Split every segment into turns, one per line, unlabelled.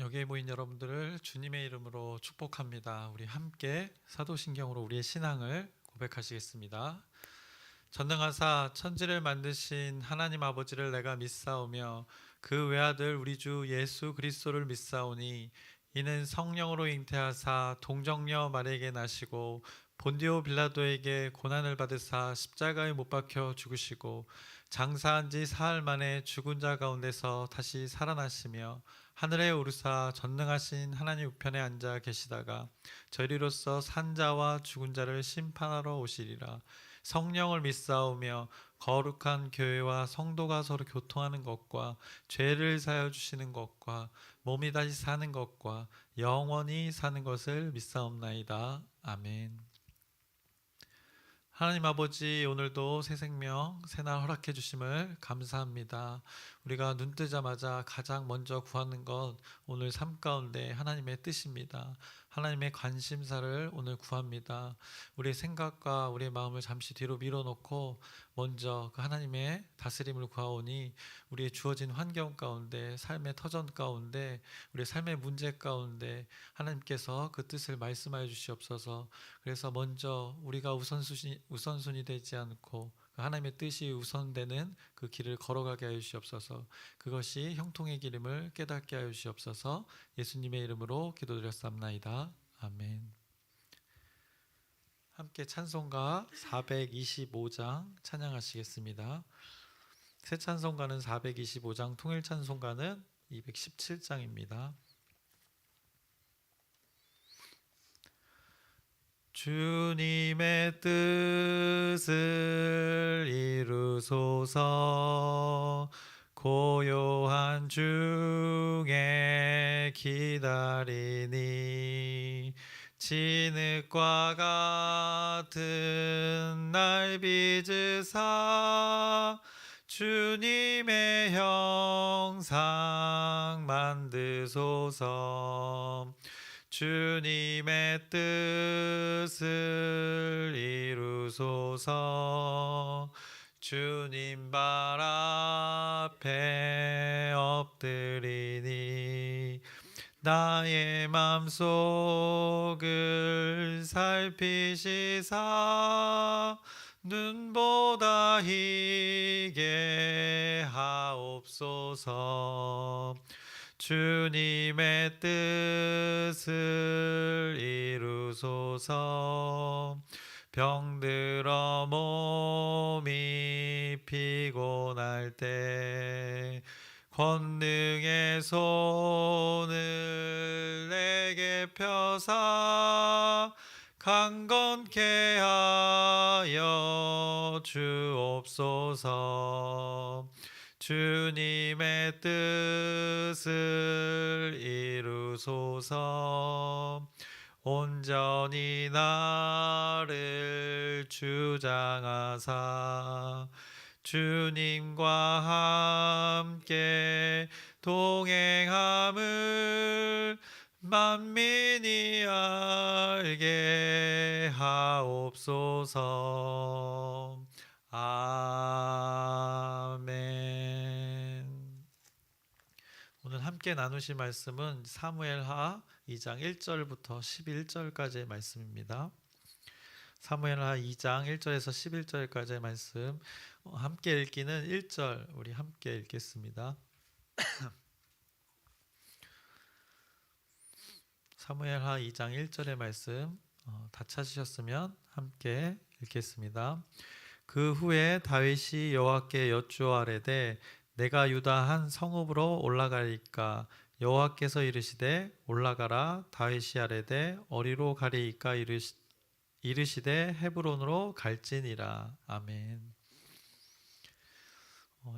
여기에 모인 여러분들을 주님의 이름으로 축복합니다. 우리 함께 사도신경으로 우리의 신앙을 고백하시겠습니다. 전능하사 천지를 만드신 하나님 아버지를 내가 믿사오며 그 외아들 우리 주 예수 그리스도를 믿사오니 이는 성령으로 잉태하사 동정녀 마리에게 나시고 본디오 빌라도에게 고난을 받으사 십자가에 못 박혀 죽으시고 장사한 지 사흘 만에 죽은 자 가운데서 다시 살아나시며 하늘에 오르사 전능하신 하나님 우편에 앉아 계시다가 저희로서 산 자와 죽은 자를 심판하러 오시리라. 성령을 믿사오며 거룩한 교회와 성도가 서로 교통하는 것과 죄를 사여 주시는 것과 몸이 다시 사는 것과 영원히 사는 것을 믿사옵나이다. 아멘. 하나님 아버지, 오늘도 새 생명, 새날 허락해 주심을 감사합니다. 우리가 눈 뜨자마자 가장 먼저 구하는 것, 오늘 삶 가운데 하나님의 뜻입니다. 하나님의 관심사를 오늘 구합니다. 우리의 생각과 우리의 마음을 잠시 뒤로 밀어놓고 먼저 그 하나님의 다스림을 구하오니 우리의 주어진 환경 가운데, 삶의 터전 가운데, 우리의 삶의 문제 가운데 하나님께서 그 뜻을 말씀하여 주시옵소서. 그래서 먼저 우리가 우선순위 되지 않고 하나님의 뜻이 우선되는 그 길을 걸어가게 하여 주시옵소서. 그것이 형통의 길임을 깨닫게 하여 주시옵소서. 예수님의 이름으로 기도드렸사옵나이다. 아멘. 함께 찬송가 425장 찬양하시겠습니다. 새 찬송가는 425장, 통일 찬송가는 217장입니다. 주님의 뜻을 이루소서. 고요한 중에 기다리니 진흙과 같은 날 빚으사 주님의 형상 만드소서. 주님의 뜻을 이루소서. 주님 발 앞에 엎드리니 나의 맘속을 살피시사 눈보다 희게 하옵소서. 주님의 뜻을 이루소서. 병들어 몸이 피곤할 때 권능의 손을 내게 펴사 강건케 하여 주옵소서. 주님의 뜻을 이루소서. 온전히 나를 주장하사 주님과 함께 동행함을 만민이 알게 하옵소서. 아멘. 오늘 함께 나누실 말씀은 사무엘하 2장 1절부터 11절까지의 말씀입니다. 사무엘하 2장 1절에서 11절까지의 말씀, 함께 읽기는 1절 우리 함께 읽겠습니다. 사무엘하 2장 1절의 말씀 다 찾으셨으면 함께 읽겠습니다. 그 후에 다윗이 여호와께 여쭈아뢰되 내가 유다 한 성읍으로 올라가리이까? 여호와께서 이르시되 올라가라. 다윗이 아뢰되 어디로 가리이까? 이르시되 헤브론으로 갈지니라. 아멘.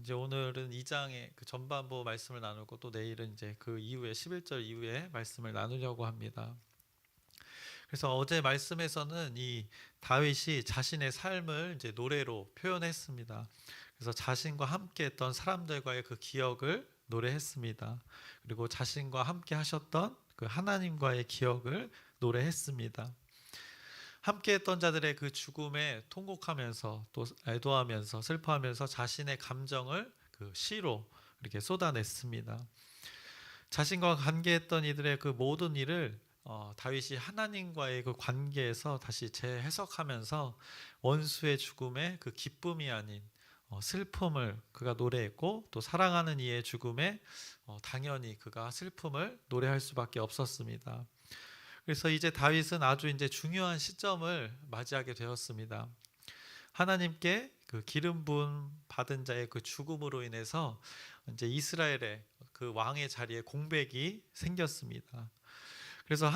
이제 오늘은 2장의 그 전반부 말씀을 나누고 또 내일은 이제 그 이후에 11절 이후에 말씀을 나누려고 합니다. 그래서 어제 말씀에서는 이 다윗이 자신의 삶을 이제 노래로 표현했습니다. 그래서 자신과 함께했던 사람들과의 그 기억을 노래했습니다. 그리고 자신과 함께 하셨던 그 하나님과의 기억을 노래했습니다. 함께했던 자들의 그 죽음에 통곡하면서 또 애도하면서 슬퍼하면서 자신의 감정을 그 시로 이렇게 쏟아냈습니다. 자신과 관계했던 이들의 그 모든 일을 다윗이 하나님과의 그 관계에서 다시 재해석하면서 원수의 죽음에 그 기쁨이 아닌 슬픔을 그가 노래했고, 또 사랑하는 이의 죽음에 당연히 그가 슬픔을 노래할 수밖에 없었습니다. 그래서 이제 다윗은 아주 이제 중요한 시점을 맞이하게 되었습니다. 하나님께 그 기름 부음 받은 자의 그 죽음으로 인해서 이제 이스라엘의 그 왕의 자리에 공백이 생겼습니다. 그래서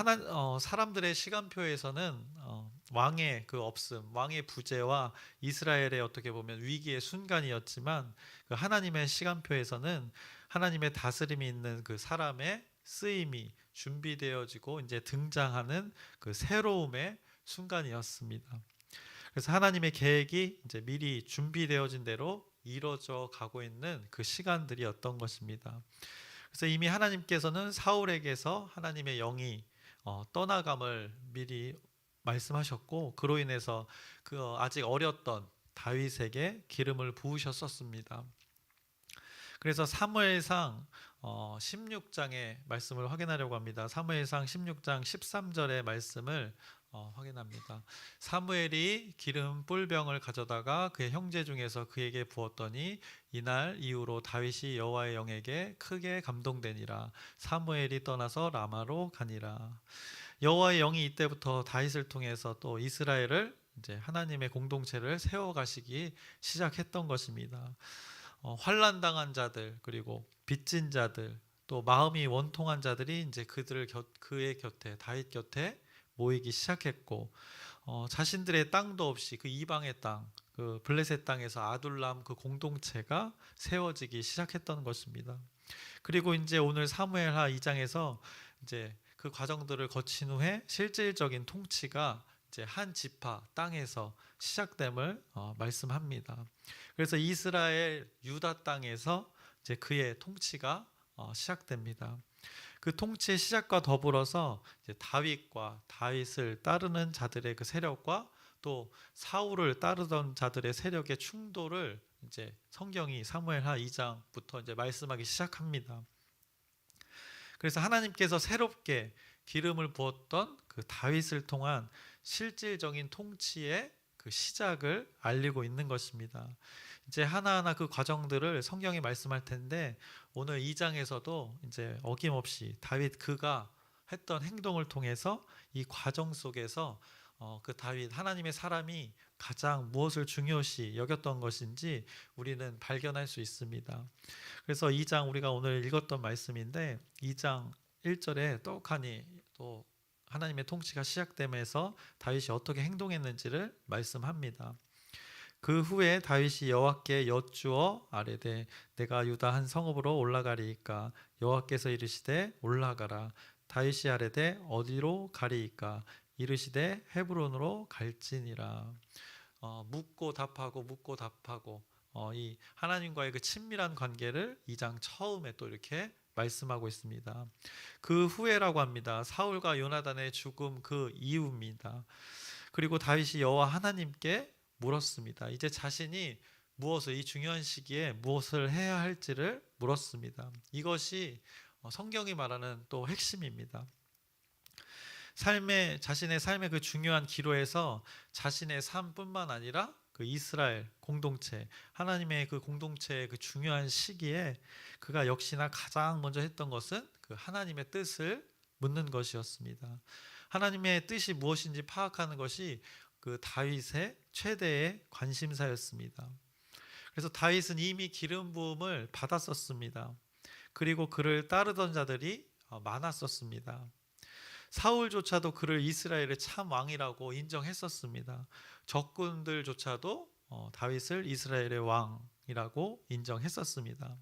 사람들의 시간표에서는 왕의 그 없음, 왕의 부재와 이스라엘의 어떻게 보면 위기의 순간이었지만, 그 하나님의 시간표에서는 하나님의 다스림이 있는 그 사람의 쓰임이 준비되어지고 이제 등장하는 그 새로움의 순간이었습니다. 그래서 하나님의 계획이 이제 미리 준비되어진 대로 이루어져 가고 있는 그 시간들이었던 것입니다. 그래서 이미 하나님께서는 사울에게서 하나님의 영이 떠나감을 미리 말씀하셨고, 그로 인해서 그 아직 어렸던 다윗에게 기름을 부으셨었습니다. 그래서 사무엘상 16장의 말씀을 확인하려고 합니다. 사무엘상 16장 13절의 말씀을 확인합니다. 사무엘이 기름 뿔병을 가져다가 그의 형제 중에서 그에게 부었더니 이날 이후로 다윗이 여호와의 영에게 크게 감동되니라. 사무엘이 떠나서 라마로 가니라. 여호와의 영이 이때부터 다윗을 통해서 또 이스라엘을 이제 하나님의 공동체를 세워가시기 시작했던 것입니다. 환난 당한 자들, 그리고 빚진 자들, 또 마음이 원통한 자들이 이제 그의 곁에, 다윗 곁에 모이기 시작했고, 자신들의 땅도 없이 그 이방의 땅, 그 블레셋 땅에서 아둘람 그 공동체가 세워지기 시작했던 것입니다. 그리고 이제 오늘 사무엘하 2장에서 이제 그 과정들을 거친 후에 실질적인 통치가 이제 한 지파 땅에서 시작됨을 말씀합니다. 그래서 이스라엘 유다 땅에서 이제 그의 통치가 시작됩니다. 그 통치의 시작과 더불어서 이제 다윗을 따르는 자들의 그 세력과 또 사울을 따르던 자들의 세력의 충돌을 이제 성경이 사무엘하 2장부터 이제 말씀하기 시작합니다. 그래서 하나님께서 새롭게 기름을 부었던 그 다윗을 통한 실질적인 통치의 그 시작을 알리고 있는 것입니다. 이제 하나하나 그 과정들을 성경이 말씀할 텐데, 오늘 2장에서도 이제 어김없이 다윗 그가 했던 행동을 통해서 이 과정 속에서 그 다윗 하나님의 사람이 가장 무엇을 중요시 여겼던 것인지 우리는 발견할 수 있습니다. 그래서 2장 우리가 오늘 읽었던 말씀인데, 2장 1절에 떡하니 또 하나님의 통치가 시작되면서 다윗이 어떻게 행동했는지를 말씀합니다. 그 후에 다윗이 여호와께 여쭈어 아뢰되 내가 유다 한 성읍으로 올라가리이까. 여호와께서 이르시되 올라가라. 다윗이 아뢰되 어디로 가리이까. 이르시되 헤브론으로 갈지니라. 묻고 답하고 이 하나님과의 그 친밀한 관계를 2장 처음에 또 이렇게 말씀하고 있습니다. 그 후에라고 합니다. 사울과 요나단의 죽음 그 이후입니다. 그리고 다윗이 여호와 하나님께 물었습니다. 이제 자신이 이 중요한 시기에 무엇을 해야 할지를 물었습니다. 이것이 성경이 말하는 또 핵심입니다. 자신의 삶의 그 중요한 기로에서 자신의 삶뿐만 아니라 그 이스라엘 공동체, 하나님의 그 공동체의 그 중요한 시기에 그가 역시나 가장 먼저 했던 것은 그 하나님의 뜻을 묻는 것이었습니다. 하나님의 뜻이 무엇인지 파악하는 것이 그 다윗의 최대의 관심사였습니다. 그래서 다윗은 이미 기름 부음을 받았었습니다. 그리고 그를 따르던 자들이 많았었습니다. 사울조차도 그를 이스라엘의 참 왕이라고 인정했었습니다. 적군들조차도 다윗을 이스라엘의 왕이라고 인정했었습니다.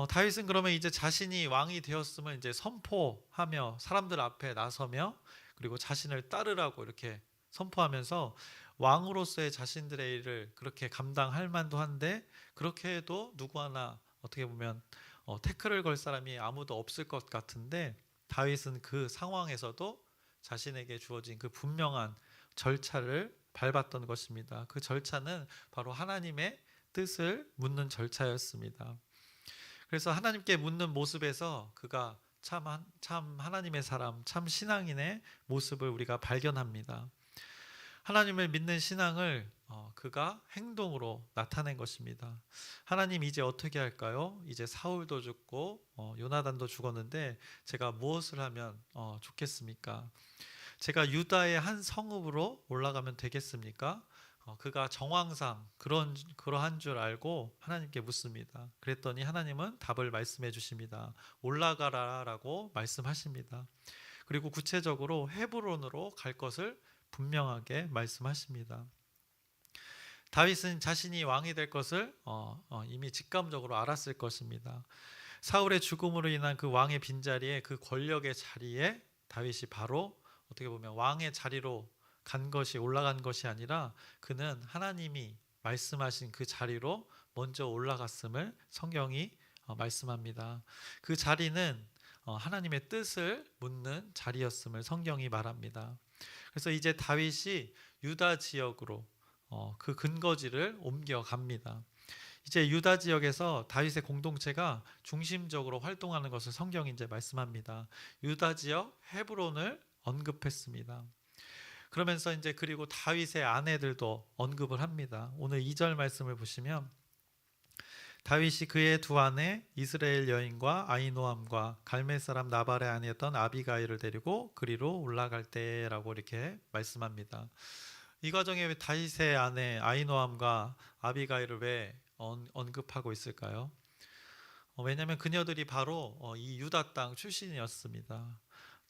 다윗은 그러면 이제 자신이 왕이 되었음을 이제 선포하며 사람들 앞에 나서며, 그리고 자신을 따르라고 이렇게 선포하면서 왕으로서의 자신들의 일을 그렇게 감당할 만도 한데, 그렇게 해도 누구 하나 어떻게 보면 태클을 걸 사람이 아무도 없을 것 같은데, 다윗은 그 상황에서도 자신에게 주어진 그 분명한 절차를 밟았던 것입니다. 그 절차는 바로 하나님의 뜻을 묻는 절차였습니다. 그래서 하나님께 묻는 모습에서 그가 참 하나님의 사람, 참 신앙인의 모습을 우리가 발견합니다. 하나님을 믿는 신앙을 그가 행동으로 나타낸 것입니다. 하나님 이제 어떻게 할까요? 이제 사울도 죽고 요나단도 죽었는데 제가 무엇을 하면 좋겠습니까? 제가 유다의 한 성읍으로 올라가면 되겠습니까? 그가 정황상 그러한 줄 알고 하나님께 묻습니다. 그랬더니 하나님은 답을 말씀해 주십니다. 올라가라라고 말씀하십니다. 그리고 구체적으로 헤브론으로 갈 것을 분명하게 말씀하십니다. 다윗은 자신이 왕이 될 것을 이미 직감적으로 알았을 것입니다. 사울의 죽음으로 인한 그 왕의 빈자리에, 그 권력의 자리에 다윗이 바로 어떻게 보면 왕의 자리로 올라간 것이 아니라 그는 하나님이 말씀하신 그 자리로 먼저 올라갔음을 성경이 말씀합니다. 그 자리는 하나님의 뜻을 묻는 자리였음을 성경이 말합니다. 그래서 이제 다윗이 유다 지역으로 그 근거지를 옮겨갑니다. 이제 유다 지역에서 다윗의 공동체가 중심적으로 활동하는 것을 성경이 이제 말씀합니다. 유다 지역 헤브론을 언급했습니다. 그러면서 이제 그리고 다윗의 아내들도 언급을 합니다. 오늘 2절 말씀을 보시면 다윗이 그의 두 아내 이스라엘 여인과 아히노암과 갈멜 사람 나발의 아내였던 아비가일을 데리고 그리로 올라갈 때라고 이렇게 말씀합니다. 이 과정에 다윗의 아내 아히노암과 아비가일을 왜 언급하고 있을까요? 왜냐하면 그녀들이 바로 이 유다 땅 출신이었습니다.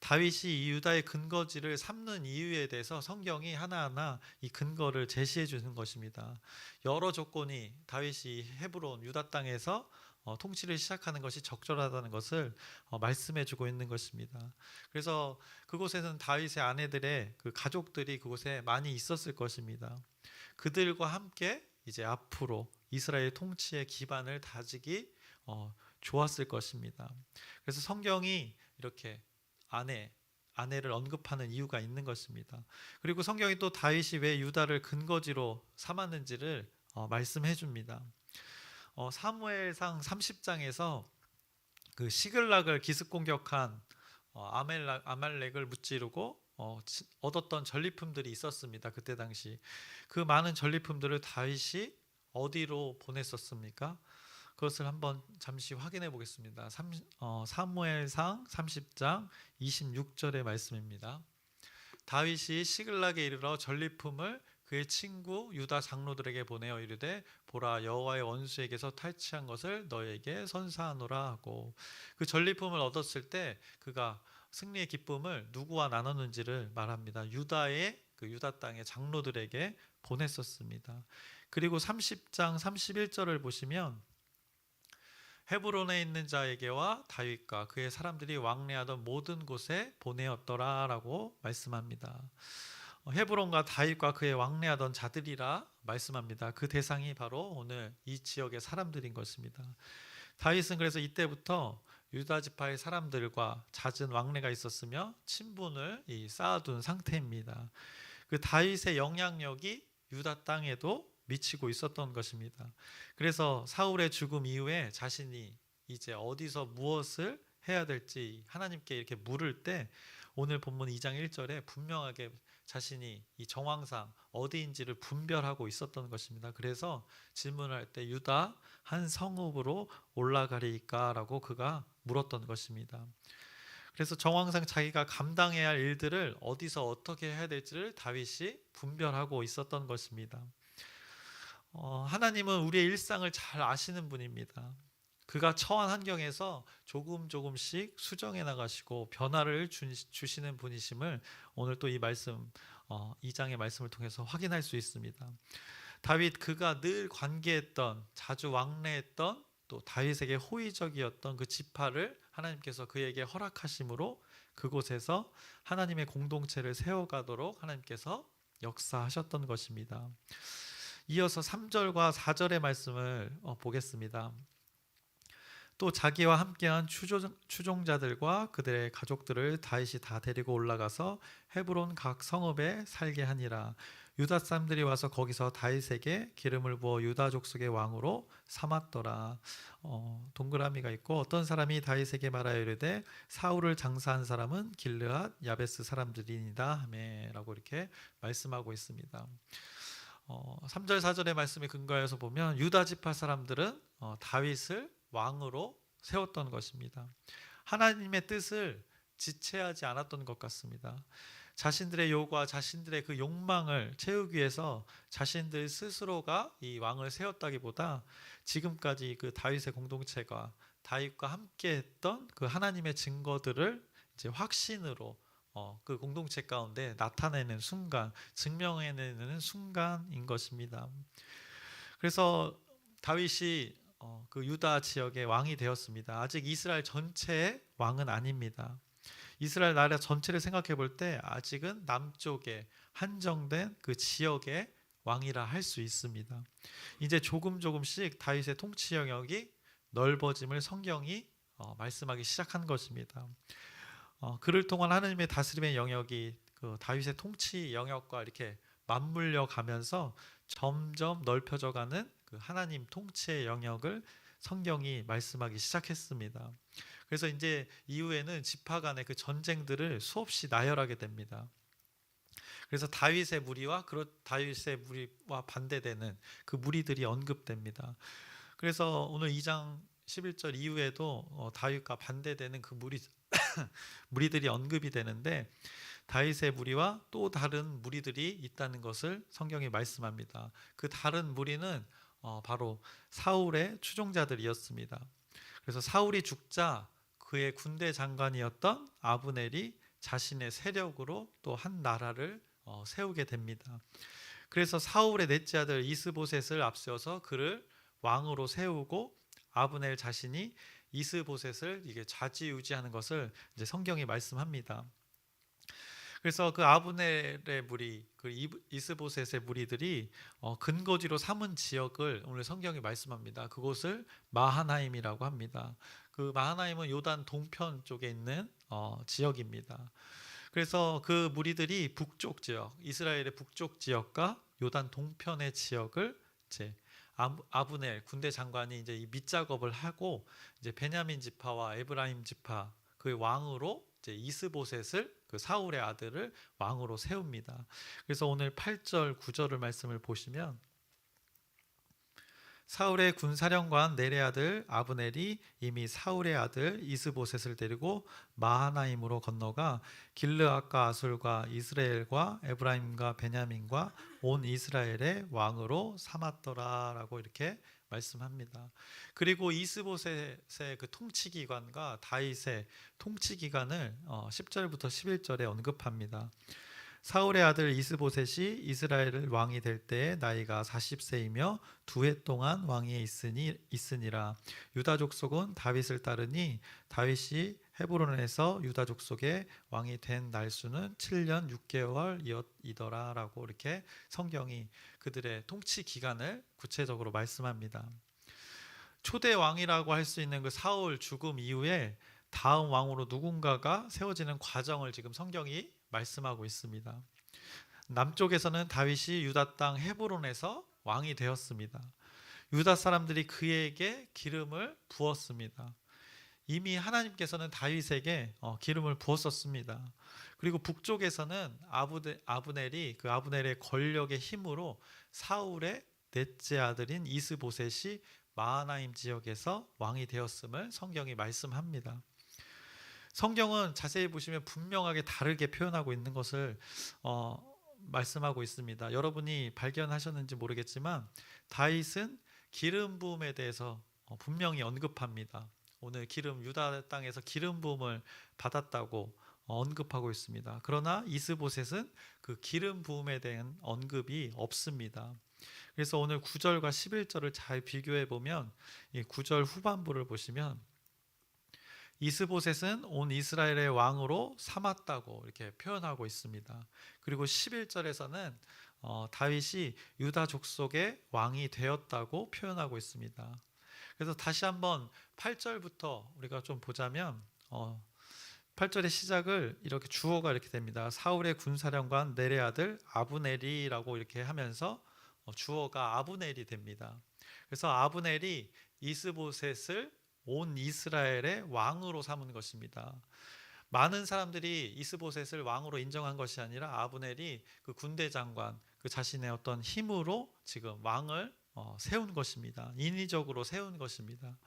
다윗이 이 유다의 근거지를 삼는 이유에 대해서 성경이 하나하나 이 근거를 제시해 주는 것입니다. 여러 조건이 다윗이 헤브론 유다 땅에서 통치를 시작하는 것이 적절하다는 것을 말씀해 주고 있는 것입니다. 그래서 그곳에는 다윗의 아내들의 그 가족들이 그곳에 많이 있었을 것입니다. 그들과 함께 이제 앞으로 이스라엘 통치의 기반을 다지기 좋았을 것입니다. 그래서 성경이 이렇게 아내를 언급하는 이유가 있는 것입니다. 그리고 성경이 또 다윗이 왜 유다를 근거지로 삼았는지를 말씀해 줍니다. 사무엘상 30장에서 그 시글락을 기습 공격한 아말렉을 무찌르고 얻었던 전리품들이 있었습니다. 그때 당시 그 많은 전리품들을 다윗이 어디로 보냈었습니까? 그것을 한번 잠시 확인해 보겠습니다. 사무엘상 30장 26절의 말씀입니다. 다윗이 시글락에 이르러 전리품을 그의 친구 유다 장로들에게 보내어 이르되 보라 여호와의 원수에게서 탈취한 것을 너에게 선사하노라 하고 그 전리품을 얻었을 때 그가 승리의 기쁨을 누구와 나눴는지를 말합니다. 그 유다 땅의 장로들에게 보냈었습니다. 그리고 30장 31절을 보시면 헤브론에 있는 자에게와 다윗과 그의 사람들이 왕래하던 모든 곳에 보내었더라라고 말씀합니다. 헤브론과 다윗과 그의 왕래하던 자들이라 말씀합니다. 그 대상이 바로 오늘 이 지역의 사람들인 것입니다. 다윗은 그래서 이때부터 유다 지파의 사람들과 잦은 왕래가 있었으며 친분을 쌓아둔 상태입니다. 그 다윗의 영향력이 유다 땅에도 미치고 있었던 것입니다. 그래서 사울의 죽음 이후에 자신이 이제 어디서 무엇을 해야 될지 하나님께 이렇게 물을 때 오늘 본문 2장 1절에 분명하게 자신이 이 정황상 어디인지를 분별하고 있었던 것입니다. 그래서 질문할 때 유다 한 성읍으로 올라가리까라고 그가 물었던 것입니다. 그래서 정황상 자기가 감당해야 할 일들을 어디서 어떻게 해야 될지를 다윗이 분별하고 있었던 것입니다. 하나님은 우리의 일상을 잘 아시는 분입니다. 그가 처한 환경에서 조금씩 수정해 나가시고 변화를 주시는 분이심을 오늘 또 이 말씀 2장의 말씀을 통해서 확인할 수 있습니다. 다윗 그가 늘 관계했던 자주 왕래했던 또 다윗에게 호의적이었던 그 지파를 하나님께서 그에게 허락하심으로 그곳에서 하나님의 공동체를 세워가도록 하나님께서 역사하셨던 것입니다. 이어서 3절과 4절의 말씀을 보겠습니다. 또 자기와 함께한 추종자들과 그들의 가족들을 다윗이 다 데리고 올라가서 헤브론 각 성읍에 살게 하니라. 유다 사람들이 와서 거기서 다윗에게 기름을 부어 유다 족속의 왕으로 삼았더라. 동그라미가 있고, 어떤 사람이 다윗에게 말하여 이르되 사울을 장사한 사람은 길르앗 야베스 사람들이니라 하매라고 이렇게 말씀하고 있습니다. 3절 4절의 말씀에 근거해서 보면 유다 지파 사람들은 다윗을 왕으로 세웠던 것입니다. 하나님의 뜻을 지체하지 않았던 것 같습니다. 자신들의 요구와 자신들의 그 욕망을 채우기 위해서 자신들 스스로가 이 왕을 세웠다기보다 지금까지 그 다윗의 공동체가 다윗과 함께했던 그 하나님의 증거들을 이제 확신으로 그 공동체 가운데 나타내는 순간, 증명해내는 순간인 것입니다. 그래서 다윗이 그 유다 지역의 왕이 되었습니다. 아직 이스라엘 전체의 왕은 아닙니다. 이스라엘 나라 전체를 생각해 볼 때 아직은 남쪽에 한정된 그 지역의 왕이라 할 수 있습니다. 이제 조금씩 다윗의 통치 영역이 넓어짐을 성경이 말씀하기 시작한 것입니다. 그를 통한 하나님의 다스림의 영역이 그 다윗의 통치 영역과 이렇게 맞물려 가면서 점점 넓혀져가는 그 하나님 통치의 영역을 성경이 말씀하기 시작했습니다. 그래서 이제 이후에는 지파 간의 그 전쟁들을 수없이 나열하게 됩니다. 그래서 다윗의 무리와 다윗의 무리와 반대되는 그 무리들이 언급됩니다. 그래서 오늘 2장 11절 이후에도 다윗과 반대되는 그 무리들이 언급이 되는데, 다윗의 무리와 또 다른 무리들이 있다는 것을 성경이 말씀합니다. 그 다른 무리는 바로 사울의 추종자들이었습니다. 그래서 사울이 죽자 그의 군대 장관이었던 아브넬이 자신의 세력으로 또 한 나라를 세우게 됩니다. 그래서 사울의 넷째 아들 이스보셋을 앞세워서 그를 왕으로 세우고, 아브넬 자신이 이스보셋을 이게 좌지우지하는 것을 이제 성경이 말씀합니다. 그래서 그 아브넬의 무리, 그 이스보셋의 무리들이 근거지로 삼은 지역을 오늘 성경이 말씀합니다. 그곳을 마하나임이라고 합니다. 그 마하나임은 요단 동편 쪽에 있는 지역입니다. 그래서 그 무리들이 북쪽 지역, 이스라엘의 북쪽 지역과 요단 동편의 지역을 이제 아브넬 군대 장관이 이제 이 밑작업을 하고, 이제 베냐민 지파와 에브라임 지파 그 왕으로 이제 이스보셋을, 그 사울의 아들을 왕으로 세웁니다. 그래서 오늘 8절 9절을 말씀을 보시면, 사울의 군사령관 넬의 아들 아브넬이 이미 사울의 아들 이스보셋을 데리고 마하나임으로 건너가 길르앗과 아술과 이스라엘과 에브라임과 베냐민과 온 이스라엘의 왕으로 삼았더라라고 이렇게 말씀합니다. 그리고 이스보셋의 그 통치 기관과 다윗의 통치 기간을 10절부터 11절에 언급합니다. 사울의 아들 이스보셋이 이스라엘 왕이 될 때에 나이가 40세이며 2해 동안 왕위에 있으니라. 유다 족속은 다윗을 따르니 다윗이 헤브론에서 유다 족속의 왕이 된 날수는 7년 6개월이더라라고 이렇게 성경이 그들의 통치 기간을 구체적으로 말씀합니다. 초대 왕이라고 할 수 있는 그 사울 죽음 이후에 다음 왕으로 누군가가 세워지는 과정을 지금 성경이 말씀하고 있습니다. 남쪽에서는 다윗이 유다 땅 헤브론에서 왕이 되었습니다. 유다 사람들이 그에게 기름을 부었습니다. 이미 하나님께서는 다윗에게 기름을 부었었습니다. 그리고 북쪽에서는 아브넬이 그 아브넬의 권력의 힘으로 사울의 넷째 아들인 이스보셋이 마하나임 지역에서 왕이 되었음을 성경이 말씀합니다. 성경은 자세히 보시면 분명하게 다르게 표현하고 있는 것을 말씀하고 있습니다. 여러분이 발견하셨는지 모르겠지만 다윗은 기름 부음에 대해서 분명히 언급합니다. 오늘 유다 땅에서 기름 부음을 받았다고 언급하고 있습니다. 그러나 이스보셋은 그 기름 부음에 대한 언급이 없습니다. 그래서 오늘 9절과 11절을 잘 비교해 보면, 이 9절 후반부를 보시면 이스보셋은 온 이스라엘의 왕으로 삼았다고 이렇게 표현하고 있습니다. 그리고 11절에서는 다윗이 유다 족속의 왕이 되었다고 표현하고 있습니다. 그래서 다시 한번 8절부터 우리가 좀 보자면, 8절의 시작을 이렇게 주어가 이렇게 됩니다. 사울의 군사령관 넬의 아들 아브넬이라고 이렇게 하면서 주어가 아브넬이 됩니다. 그래서 아브넬이 이스보셋을 온 이스라엘의 왕으로 삼은 것입니다. 많은 사람들이 이스보셋을 왕으로 인정한 것이 아니라 아브넬이 그 군대 장관, 그 자신의 어떤 힘으로 지금 왕을 세운 것입니다. 인위적으로 세운 것입니다.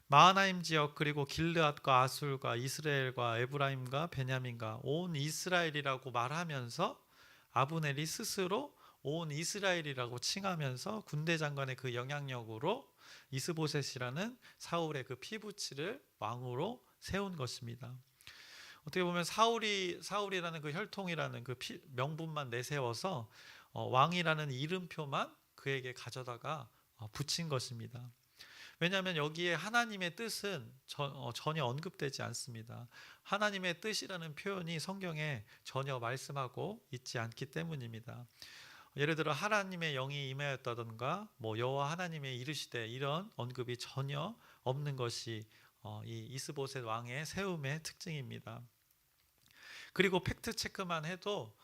마하나임 지역 그리고 길르앗과 아술과 이스라엘과 에브라임과 베냐민과 온 이스라엘이라고 말하면서 아브넬이 스스로 온 이스라엘이라고 칭하면서 군대 장관의 그 영향력으로 이스보셋이라는 사울의 그 피부치를 왕으로 세운 것입니다. 어떻게 보면 사울이라는 그 혈통이라는 그 명분만 내세워서 왕이라는 이름표만 그에게 가져다가 붙인 것입니다. 왜냐하면 여기에 하나님의 뜻은 전혀 언급되지 않습니다. 하나님의 뜻이라는 표현이 성경에 전혀 말씀하고 있지 않기 때문입니다. 예를 들어 하나님의 영이 임하였다던가 여호와 하나님의 이르시되 이런 언급이 전혀 없는 것이 이 이스보셋 왕의 세움의 특징입니다. 그리고 팩트 체크만 해도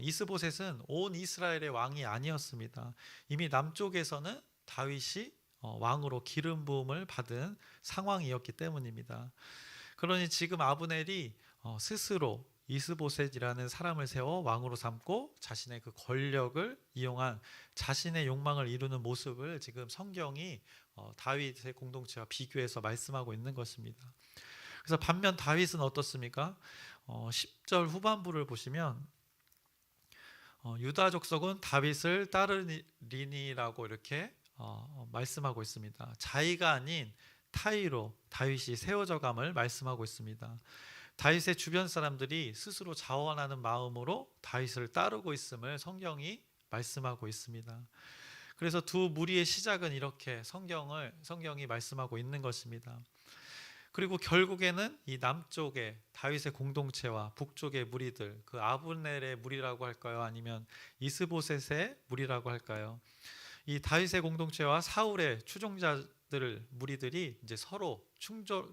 이스보셋은 온 이스라엘의 왕이 아니었습니다. 이미 남쪽에서는 다윗이 왕으로 기름 부음을 받은 상황이었기 때문입니다. 그러니 지금 아브넬이 스스로 이스보셋이라는 사람을 세워 왕으로 삼고 자신의 그 권력을 이용한 자신의 욕망을 이루는 모습을 지금 성경이 다윗의 공동체와 비교해서 말씀하고 있는 것입니다. 그래서 반면 다윗은 어떻습니까? 10절 후반부를 보시면 유다 족속은 다윗을 따르리니라고 이렇게 말씀하고 있습니다. 자의가 아닌 타의로 다윗이 세워져감을 말씀하고 있습니다. 다윗의 주변 사람들이 스스로 자원하는 마음으로 다윗을 따르고 있음을 성경이 말씀하고 있습니다. 그래서 두 무리의 시작은 이렇게 성경이 말씀하고 있는 것입니다. 그리고 결국에는 이 남쪽의 다윗의 공동체와 북쪽의 무리들, 그 아브넬의 무리라고 할까요? 아니면 이스보셋의 무리라고 할까요? 이 다윗의 공동체와 사울의 무리들이 이제 서로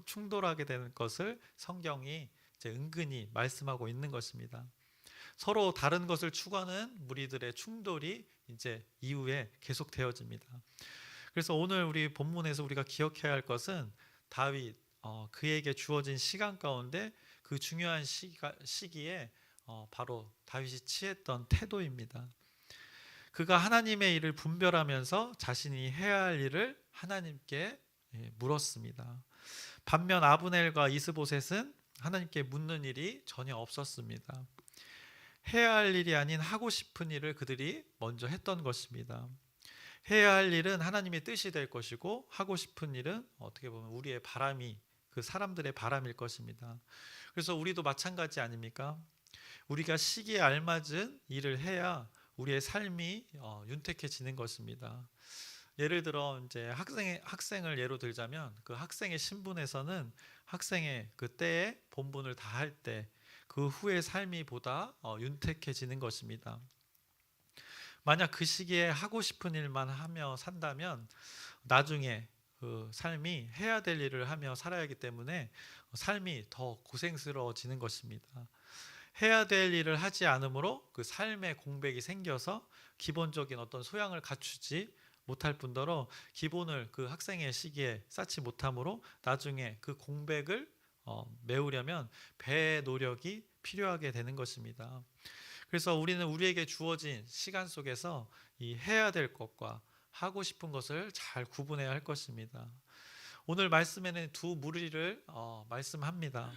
충돌하게 되는 것을 성경이 이제 은근히 말씀하고 있는 것입니다. 서로 다른 것을 추구하는 무리들의 충돌이 이제 이후에 계속되어집니다. 그래서 오늘 우리 본문에서 우리가 기억해야 할 것은 다윗 그에게 주어진 시간 가운데 그 중요한 시기에 바로 다윗이 취했던 태도입니다. 그가 하나님의 일을 분별하면서 자신이 해야 할 일을 하나님께 물었습니다. 반면 아브넬과 이스보셋은 하나님께 묻는 일이 전혀 없었습니다. 해야 할 일이 아닌 하고 싶은 일을 그들이 먼저 했던 것입니다. 해야 할 일은 하나님의 뜻이 될 것이고 하고 싶은 일은 어떻게 보면 우리의 바람이 그 사람들의 바람일 것입니다. 그래서 우리도 마찬가지 아닙니까? 우리가 시기에 알맞은 일을 해야 우리의 삶이 윤택해지는 것입니다. 예를 들어 이제 학생을 예로 들자면 그 학생의 신분에서는 학생의 그 때에 본분을 다할 때 그 후의 삶이 보다 윤택해지는 것입니다. 만약 그 시기에 하고 싶은 일만 하며 산다면 나중에 그 삶이 해야 될 일을 하며 살아야 하기 때문에 삶이 더 고생스러워지는 것입니다. 해야 될 일을 하지 않으므로 그 삶의 공백이 생겨서 기본적인 어떤 소양을 갖추지 못할 뿐더러 기본을 그 학생의 시기에 쌓지 못하므로 나중에 그 공백을 메우려면 배의 노력이 필요하게 되는 것입니다. 그래서 우리는 우리에게 주어진 시간 속에서 이 해야 될 것과 하고 싶은 것을 잘 구분해야 할 것입니다. 오늘 말씀에는 두 무리를 말씀합니다.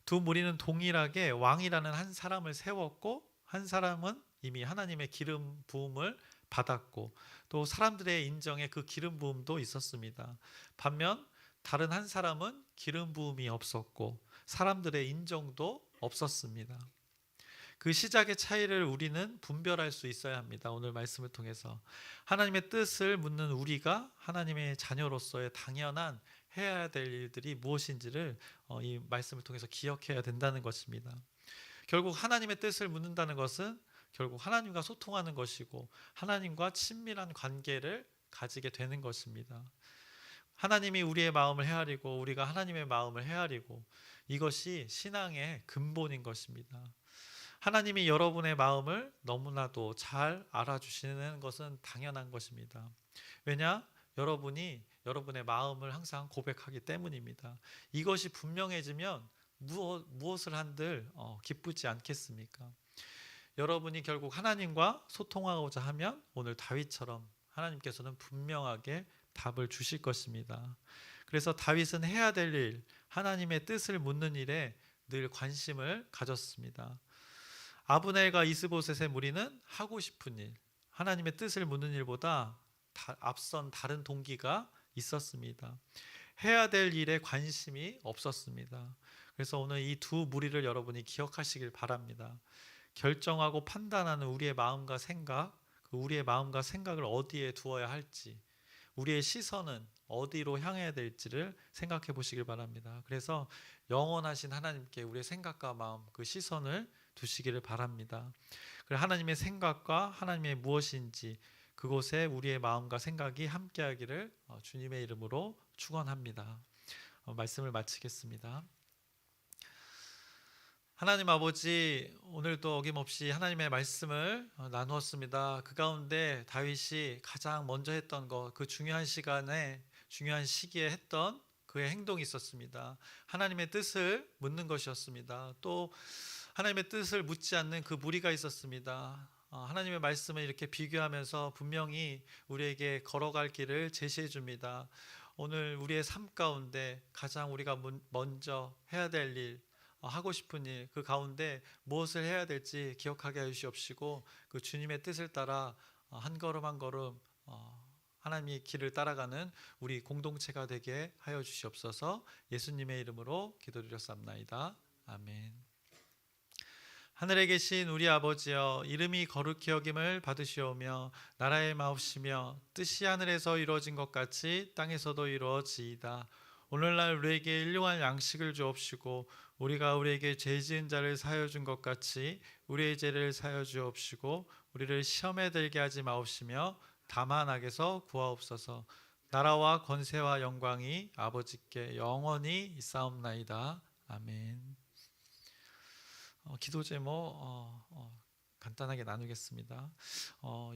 두 무리는 동일하게 왕이라는 한 사람을 세웠고 한 사람은 이미 하나님의 기름 부음을 받았고 또 사람들의 인정에 그 기름 부음도 있었습니다. 반면 다른 한 사람은 기름 부음이 없었고 사람들의 인정도 없었습니다. 그 시작의 차이를 우리는 분별할 수 있어야 합니다. 오늘 말씀을 통해서 하나님의 뜻을 묻는 우리가 하나님의 자녀로서의 당연한 해야 될 일들이 무엇인지를 이 말씀을 통해서 기억해야 된다는 것입니다. 결국 하나님의 뜻을 묻는다는 것은 결국 하나님과 소통하는 것이고 하나님과 친밀한 관계를 가지게 되는 것입니다. 하나님이 우리의 마음을 헤아리고 우리가 하나님의 마음을 헤아리고 이것이 신앙의 근본인 것입니다. 하나님이 여러분의 마음을 너무나도 잘 알아주시는 것은 당연한 것입니다. 왜냐? 여러분이 여러분의 마음을 항상 고백하기 때문입니다. 이것이 분명해지면 무엇을 한들 기쁘지 않겠습니까? 여러분이 결국 하나님과 소통하고자 하면 오늘 다윗처럼 하나님께서는 분명하게 답을 주실 것입니다. 그래서 다윗은 해야 될 일, 하나님의 뜻을 묻는 일에 늘 관심을 가졌습니다. 아브넬과 이스보셋의 무리는 하고 싶은 일, 하나님의 뜻을 묻는 일보다 앞선 다른 동기가 있었습니다. 해야 될 일에 관심이 없었습니다. 그래서 오늘 이 두 무리를 여러분이 기억하시길 바랍니다. 결정하고 판단하는 우리의 마음과 생각, 우리의 마음과 생각을 어디에 두어야 할지, 우리의 시선은 어디로 향해야 될지를 생각해 보시길 바랍니다. 그래서 영원하신 하나님께 우리의 생각과 마음, 그 시선을 두시기를 바랍니다. 그리고 하나님의 생각과 하나님의 무엇인지 그곳에 우리의 마음과 생각이 함께하기를 주님의 이름으로 축원합니다. 말씀을 마치겠습니다. 하나님 아버지, 오늘도 어김없이 하나님의 말씀을 나누었습니다. 그 가운데 다윗이 가장 먼저 했던 것, 그 중요한 시간에 중요한 시기에 했던 그의 행동이 있었습니다. 하나님의 뜻을 묻는 것이었습니다. 또 하나님의 뜻을 묻지 않는 그 무리가 있었습니다. 하나님의 말씀을 이렇게 비교하면서 분명히 우리에게 걸어갈 길을 제시해 줍니다. 오늘 우리의 삶 가운데 가장 우리가 먼저 해야 될 일, 하고 싶은 일, 그 가운데 무엇을 해야 될지 기억하게 해주시옵시고 그 주님의 뜻을 따라 한 걸음 한 걸음 하나님의 길을 따라가는 우리 공동체가 되게 하여 주시옵소서. 예수님의 이름으로 기도드렸사옵나이다. 아멘. 하늘에 계신 우리 아버지여, 이름이 거룩히 여김을 받으시오며 나라의 마옵시며 뜻이 하늘에서 이루어진 것 같이 땅에서도 이루어지이다. 오늘날 우리에게 일용할 양식을 주옵시고 우리가 우리에게 죄 지은 자를 사하여 준 것 같이 우리의 죄를 사하여 주옵시고 우리를 시험에 들게 하지 마옵시며 다만 악에서 구하옵소서. 나라와 권세와 영광이 아버지께 영원히 있사옵나이다. 아멘. 기도 제목 간단하게 나누겠습니다.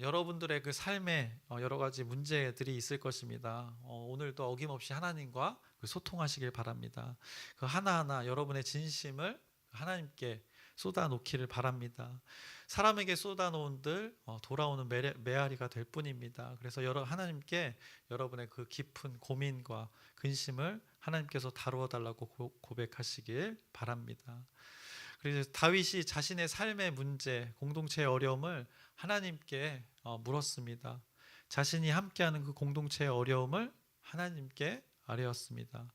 여러분들의 그 삶에 여러 가지 문제들이 있을 것입니다. 오늘도 어김없이 하나님과 소통하시길 바랍니다. 그 하나하나 여러분의 진심을 하나님께 쏟아놓기를 바랍니다. 사람에게 쏟아놓은들 돌아오는 메아리가 될 뿐입니다. 그래서 하나님께 여러분의 그 깊은 고민과 근심을 하나님께서 다루어 달라고 고백하시길 바랍니다. 그래서 다윗이 자신의 삶의 문제, 공동체의 어려움을 하나님께 물었습니다. 자신이 함께하는 그 공동체의 어려움을 하나님께 아뢰었습니다.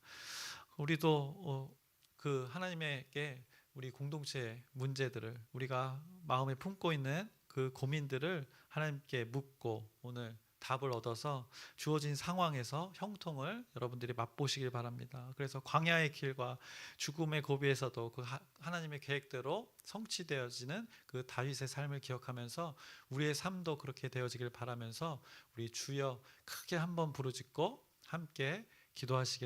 우리도 그 하나님에게 우리 공동체의 문제들을, 우리가 마음에 품고 있는 그 고민들을 하나님께 묻고 오늘 답을 얻어서 주어진 상황에서 형통을 여러분들이 맛보시길 바랍니다. 그래서 광야의 길과 죽음의 고비에서도 그 하나님의 계획대로 성취되어지는 그 다윗의 삶을 기억하면서 우리의 삶도 그렇게 되어지길 바라면서 우리 주여 크게 한번 부르짖고 함께 기도하시겠습니다.